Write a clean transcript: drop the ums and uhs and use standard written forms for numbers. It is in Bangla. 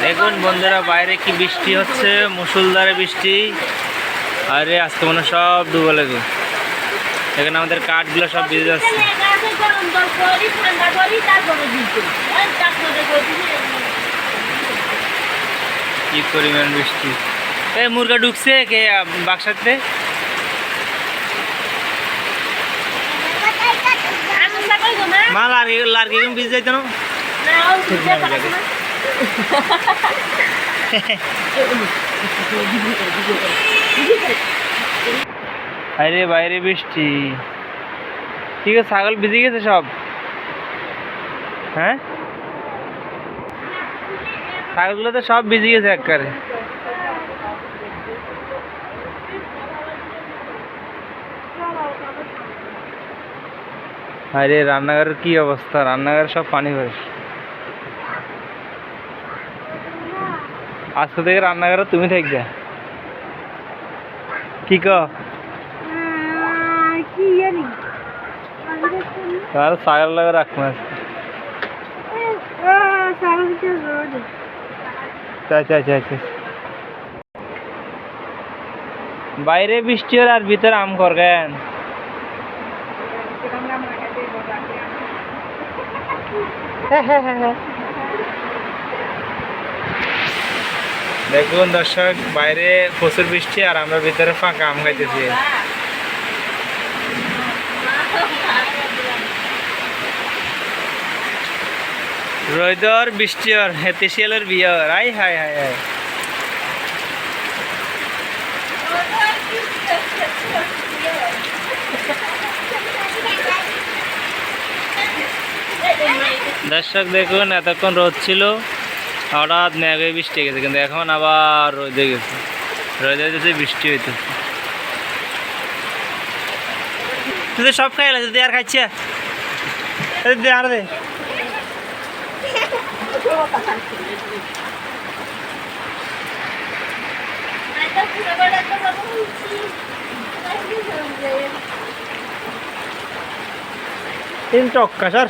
দেখুন বন্ধুরা, বাইরে কি বৃষ্টি হচ্ছে, মুষলধারে বৃষ্টি। আরে আজকে মনে হয় সব ডুবে লাগবে। এখানে আমাদের কাঠগুলো সব ভিজে যাচ্ছে। কি পরিমাণ বৃষ্টি! এই মুরগা ঢুকছে কে বাক্সাতে? মা লার্কি ভিজে যাইতো না। আরে বাইরে বৃষ্টি, ঠিক আছে। ছাগল ভিজে গেছে সব। হ্যাঁ, ছাগলগুলো তো সব ভিজে গেছে একবারে। আরে রান্নাঘরের কি অবস্থা! রান্নাঘরে সব পানি ভরে। আজকে থেকে রান্নাঘরে তুমি থাকবে। কি কো? তার ছাগল লাগে রাখবো। বাইরে বৃষ্টি হলে আর ভিতরে আম করবেন। দেখুন দর্শক, বাইরে প্রচুর বৃষ্টি আর আমরা ভিতরে ফাঁকা আম খাইতেছি। রোদর বৃষ্টি আর হেতে শিয়ালের বিয়ে। I high high high! দর্শক দেখুন, এতক্ষণ রোদ ছিল, হঠাৎ মেঘে বৃষ্টি গেছে, কিন্তু এখন আবার রোদে গেছে। রোদে গেছে, বৃষ্টি হইতেছে। তুই সব খাই গেছে, তুই আর খাইছে আর দে। তিন টক্কা স্যার।